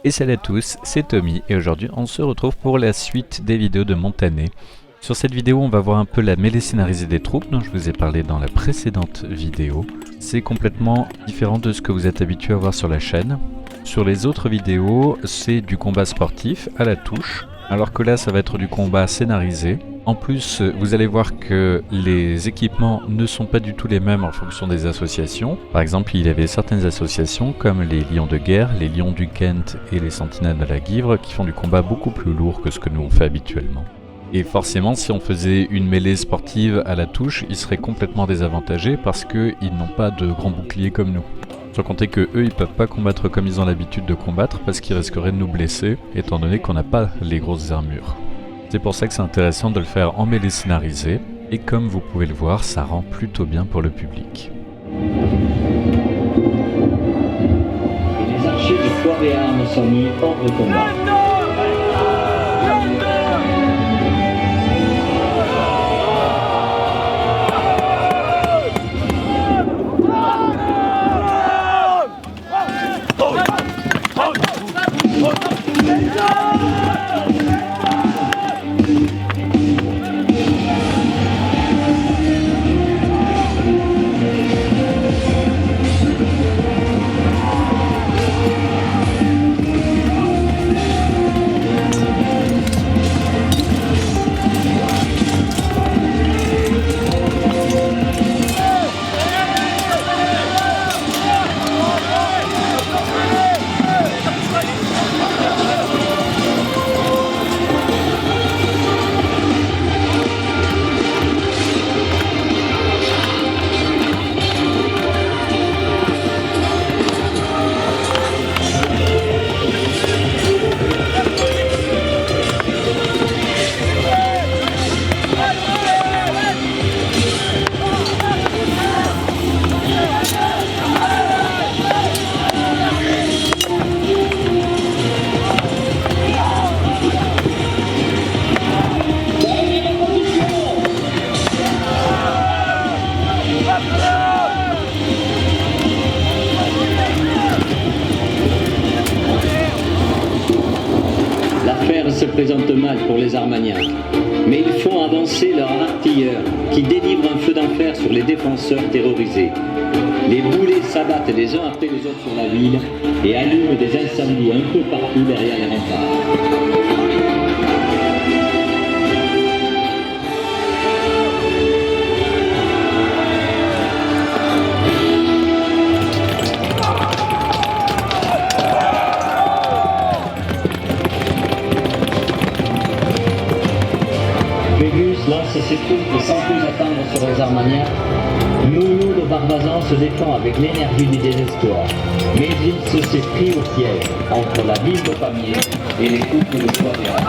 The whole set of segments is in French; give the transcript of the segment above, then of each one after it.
Et salut à tous, c'est Tommy et aujourd'hui on se retrouve pour la suite des vidéos de Montané. Sur cette vidéo on va voir un peu la mêlée scénarisée des troupes dont je vous ai parlé dans la précédente vidéo. C'est complètement différent de ce que vous êtes habitué à voir sur la chaîne. Sur les autres vidéos c'est du combat sportif à la touche, alors que là ça va être du combat scénarisé. En plus, vous allez voir que les équipements ne sont pas du tout les mêmes en fonction des associations. Par exemple, il y avait certaines associations comme les Lions de Guerre, les Lions du Kent et les Sentinelles de la Guivre qui font du combat beaucoup plus lourd que ce que nous on fait habituellement. Et forcément, si on faisait une mêlée sportive à la touche, ils seraient complètement désavantagés parce qu'ils n'ont pas de grands boucliers comme nous. Sans compter que eux, ils peuvent pas combattre comme ils ont l'habitude de combattre parce qu'ils risqueraient de nous blesser, étant donné qu'on n'a pas les grosses armures. C'est pour ça que c'est intéressant de le faire en mêlée scénarisée, et comme vous pouvez le voir, ça rend plutôt bien pour le public. Et les archers de corps et armes sont mis hors de combat. L'affaire se présente mal pour les Armagnacs, mais ils font avancer leurs artilleurs qui délivrent un feu d'enfer sur les défenseurs terrorisés. Les boulets s'abattent les uns après les autres sur la ville et allument des incendies un peu partout derrière les remparts. Lance ses troupes sans plus attendre sur les Armagnacs. Nono de Barbazan se défend avec l'énergie du désespoir, mais il se s'est pris au piège entre la ville de Pamiers et les couples de Soivera.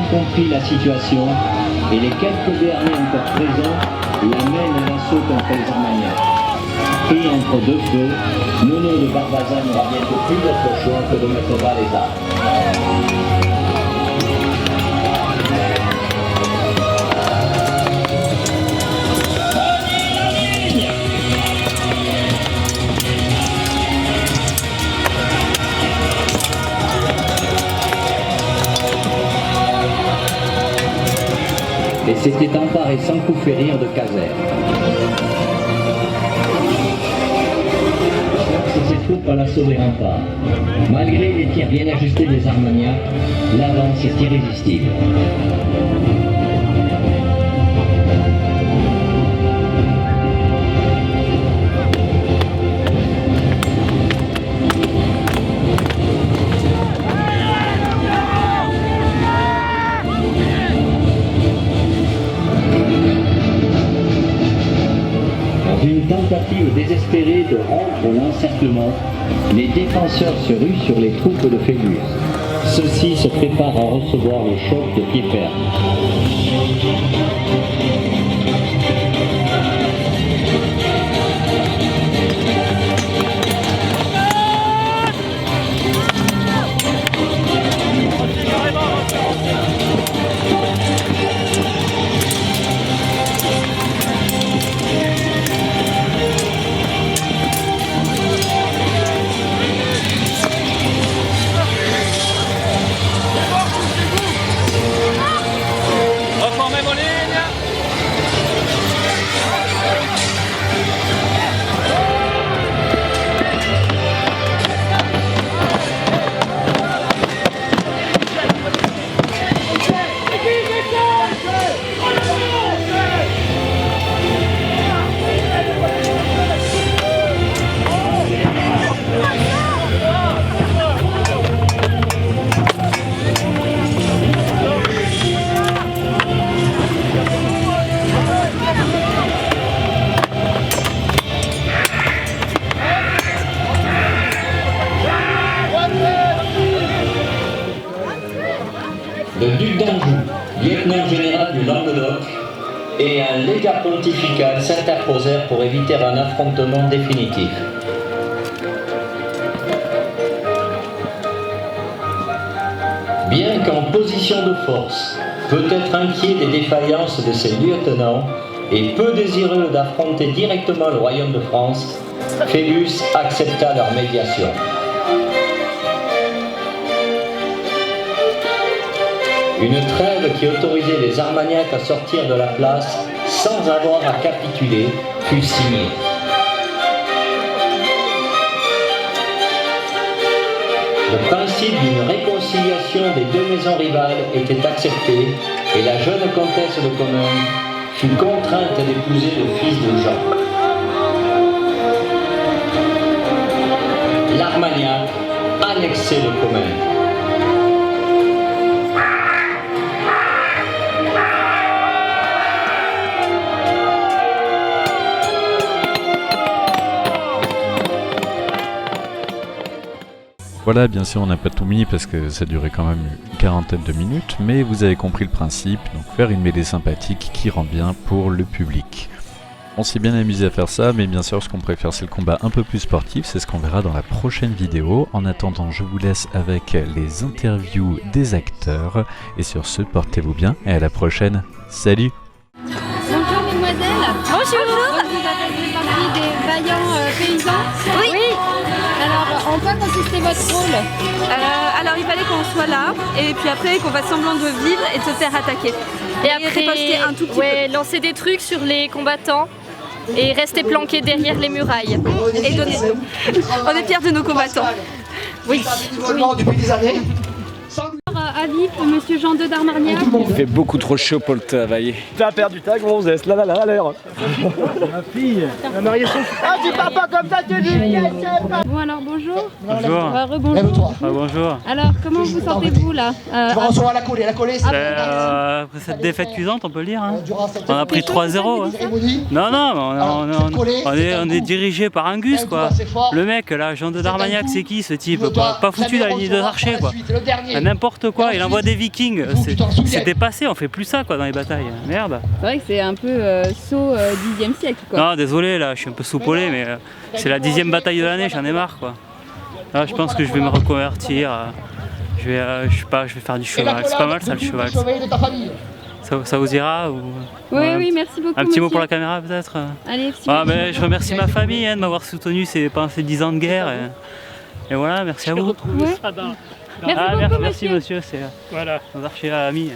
Compris la situation et les quelques derniers encore présents l'amènent à l'assaut contre les Armagnacs. Pris entre deux feux, Nono de Barbazan n'aura bientôt plus d'autre choix que de mettre bas les armes. Et s'était emparé sans coup férir de Caser. troupes à l'assaut des remparts. Malgré les tirs bien ajustés des Armagnacs, l'avance est irrésistible. Une tentative désespérée de rompre l'encerclement, les défenseurs se ruent sur les troupes de Phébus. Ceux-ci se préparent à recevoir le choc de Kiefer. Le duc d'Anjou, lieutenant général du Languedoc, et un légat pontifical s'interposèrent pour éviter un affrontement définitif. Bien qu'en position de force, peut-être inquiet des défaillances de ses lieutenants et peu désireux d'affronter directement le royaume de France, Phébus accepta leur médiation. Une trêve qui autorisait les Armagnacs à sortir de la place sans avoir à capituler fut signée. Le principe d'une réconciliation des deux maisons rivales était accepté et la jeune comtesse de Comminges fut contrainte d'épouser le fils de Jean. L'Armagnac annexait le Comminges. Voilà, bien sûr, on n'a pas tout mis parce que ça durait quand même une quarantaine de minutes, mais vous avez compris le principe, donc faire une mêlée sympathique qui rend bien pour le public. On s'est bien amusé à faire ça, mais bien sûr, ce qu'on préfère, c'est le combat un peu plus sportif, c'est ce qu'on verra dans la prochaine vidéo. En attendant, je vous laisse avec les interviews des acteurs, et sur ce, portez-vous bien, et à la prochaine. Salut! Bonjour mesdemoiselles. Bonjour. Donc vous avez fait partie des vaillants paysans. Oui. Alors en quoi consistait votre rôle? Alors il fallait qu'on soit là et puis après qu'on fasse semblant de vivre et de se faire attaquer. Et après, riposter un tout petit peu. lancer des trucs sur les combattants et rester planqué derrière les murailles. Et donner. On est fiers de nos combattants. Oui. Depuis des années. Avis pour monsieur Jean II d'Armagnac. Il fait beaucoup trop chaud pour le travailler. T'as perdu ta gonzesse, là, à l'air. Ma fille, la mariée son fils. Ah, dis pas comme ça, tu dis. Bon alors bonjour. Bonjour. Rebonjour. Lève-toi. Bonjour. Alors comment vous sentez-vous là? Tu vas recevoir la collée, c'est Après cette défaite cuisante, on peut le dire. Hein. On a pris 3-0. Hein. Non, on est dirigé par Angus, quoi. Le mec, là, Jean de D'Armagnac, c'est qui ce type? Pas foutu dans la ligne de l'archer, quoi. N'importe quoi, il envoie des vikings. C'est dépassé, on fait plus ça, quoi, dans les batailles. Merde. C'est vrai que c'est un peu saut 10e siècle quoi. Non, désolé, là, je suis un peu soupolé, mais c'est la 10e bataille de l'année, j'en ai marre, quoi. Là, je pense que je vais me reconvertir. Je vais faire du cheval. C'est pas mal ça, le cheval. Ça vous ira ou... Oui, merci beaucoup. Un petit mot pour la caméra peut-être. Allez, mais je remercie ma famille de m'avoir soutenu pendant ces 10 ans de guerre. Et voilà, merci à vous. Merci beaucoup, merci monsieur, c'est nos archers amis.